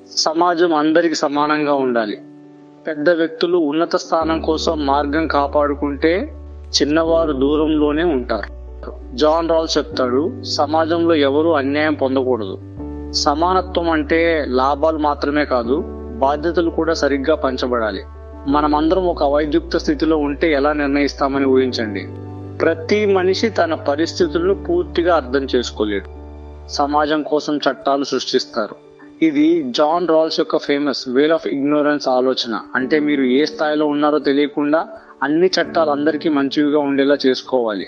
సమాజం అందరికి సమానంగా ఉండాలి. పెద్ద వ్యక్తులు ఉన్నత స్థానం కోసం మార్గం కాపాడుకుంటే చిన్నవారు దూరంలోనే ఉంటారు. జాన్ రాల్స్ చెప్తాడు, సమాజంలో ఎవరు అన్యాయం పొందకూడదు. సమానత్వం అంటే లాభాలు మాత్రమే కాదు, బాధ్యతలు కూడా సరిగ్గా పంచబడాలి. మనమందరం ఒక అవైద్యుక్త స్థితిలో ఉంటే ఎలా నిర్ణయిస్తామని ఊహించండి. ప్రతి మనిషి తన పరిస్థితులను పూర్తిగా అర్థం చేసుకోలేడు. సమాజం కోసం చట్టాలు సృష్టిస్తారు. ఇది జాన్ రాల్స్ యొక్క ఫేమస్ వేల్ ఆఫ్ ఇగ్నోరెన్స్ ఆలోచన. అంటే మీరు ఏ స్థాయిలో ఉన్నారో తెలియకుండా అన్ని చట్టాలు అందరికీ మంచిగా ఉండేలా చేసుకోవాలి.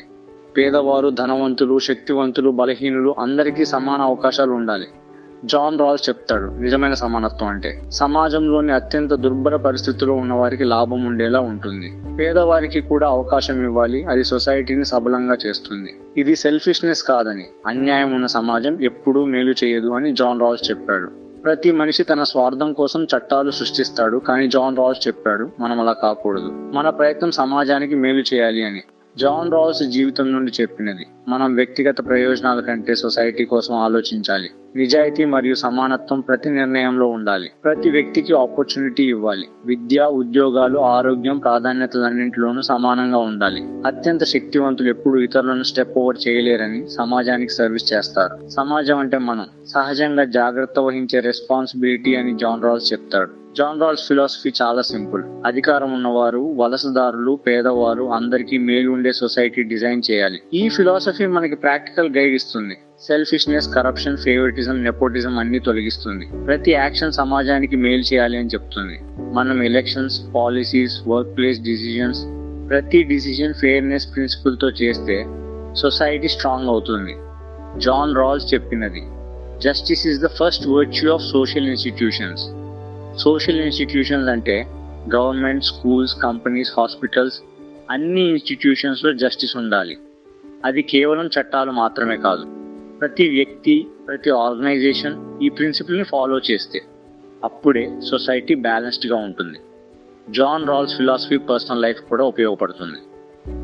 పేదవారు, ధనవంతులు, శక్తివంతులు, బలహీనులు అందరికీ సమాన అవకాశాలు ఉండాలి. జాన్ రాల్స్ చెప్తాడు, నిజమైన సమానత్వం అంటే సమాజంలోని అత్యంత దుర్భర పరిస్థితుల్లో ఉన్న వారికి లాభం ఉండేలా ఉంటుంది. పేదవారికి కూడా అవకాశం ఇవ్వాలి. అది సొసైటీని సబలంగా చేస్తుంది. ఇది సెల్ఫిష్నెస్ కాదని, అన్యాయం ఉన్న సమాజం ఎప్పుడూ మేలు చేయదు అని జాన్ రాల్స్ చెప్పాడు. ప్రతి మనిషి తన స్వార్థం కోసం చట్టాలు సృష్టిస్తాడు, కానీ జాన్ రాల్స్ చెప్పాడు మనం అలా కాకూడదు. మన ప్రయత్నం సమాజానికి మేలు చేయాలి అని. జాన్ రాల్స్ జీవితం నుండి చెప్పినది. మనం వ్యక్తిగత ప్రయోజనాల కంటే సొసైటీ కోసం ఆలోచించాలి. నిజాయితీ మరియు సమానత్వం ప్రతి నిర్ణయంలో ఉండాలి. ప్రతి వ్యక్తికి ఆపర్చునిటీ ఇవ్వాలి. విద్య, ఉద్యోగాలు, ఆరోగ్యం, ప్రాధాన్యతలన్నింటిలోనూ సమానంగా ఉండాలి. అత్యంత శక్తివంతులు ఎప్పుడు ఇతరులను స్టెప్ ఓవర్ చేయలేరని సమాజానికి సర్వీస్ చేస్తారు. సమాజం అంటే మనం సహజంగా జాగ్రత్త వహించే రెస్పాన్సిబిలిటీ అని జాన్ రాల్స్ చెప్తాడు. జాన్ రాల్స్ ఫిలాసఫీ చాలా సింపుల్. అధికారం ఉన్నవారు, వలసదారులు, పేదవారు అందరికీ మేలు ఉండే సొసైటీ డిజైన్ చేయాలి. ఈ ఫిలాసఫీ మనకి ప్రాక్టికల్ గైడ్ ఇస్తుంది. సెల్ఫిష్నెస్, కరప్షన్, ఫేవరిటిజం, నెపోటిజం అన్ని తొలగిస్తుంది. ప్రతి యాక్షన్ సమాజానికి మేలు చేయాలి అని చెప్తుంది. మనం elections, policies, work place decisions, ప్రతి డిసిజన్ ఫెయిర్నెస్ ప్రిన్సిపల్ తో చేస్తే సొసైటీ స్ట్రాంగ్ అవుతుంది. జాన్ రాల్స్ చెప్పినది, justice is the first virtue of social institutions. Social institutions అంటే గవర్నమెంట్, స్కూల్స్, కంపెనీస్, హాస్పిటల్స్, అన్ని ఇన్స్టిట్యూషన్స్ లో జస్టిస్ ఉండాలి. అది కేవలం చట్టాలు మాత్రమే కాదు, ప్రతి వ్యక్తి, ప్రతి ఆర్గనైజేషన్ ఈ ప్రిన్సిపల్ ని ఫాలో చేస్తే అప్పుడే సొసైటీ బ్యాలెన్స్డ్ గా ఉంటుంది. John Rawls philosophy personal life కూడా ఉపయోగపడుతుంది.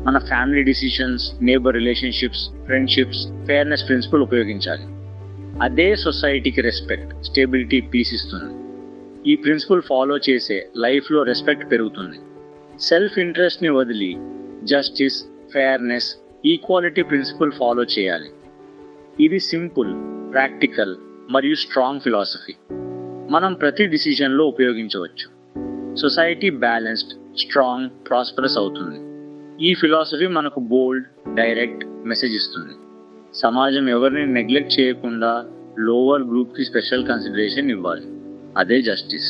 మన family decisions, neighbour relationships, friendships, fairness principle ఉపయోగించాలి. అదే సొసైటీకి రెస్పెక్ట్, స్టెబిలిటీ, పీస్ ఇస్తుంది. ఈ ప్రిన్సిపల్ ఫాలో చేసే లైఫ్ లో రెస్పెక్ట్ పెరుగుతుంది. సెల్ఫ్ ఇంట్రెస్ట్ ని వదిలి justice, fairness, equality principle follow చేయాలి. ఇది సింపుల్, ప్రాక్టికల్ మరియు స్ట్రాంగ్ ఫిలాసఫీ. మనం ప్రతి డిసిజన్ లో ఉపయోగించవచ్చు. సొసైటీ బ్యాలెన్స్డ్, స్ట్రాంగ్, ప్రాస్పరస్ అవుతుంది. ఈ ఫిలాసఫీ మనకు బోల్డ్, డైరెక్ట్ మెసేజ్ ఇస్తుంది. సమాజం ఎవరిని నెగ్లెక్ట్ చేయకుండా లోవర్ గ్రూప్ కి స్పెషల్ కన్సిడరేషన్ ఇవ్వాలి. అదే జస్టిస్.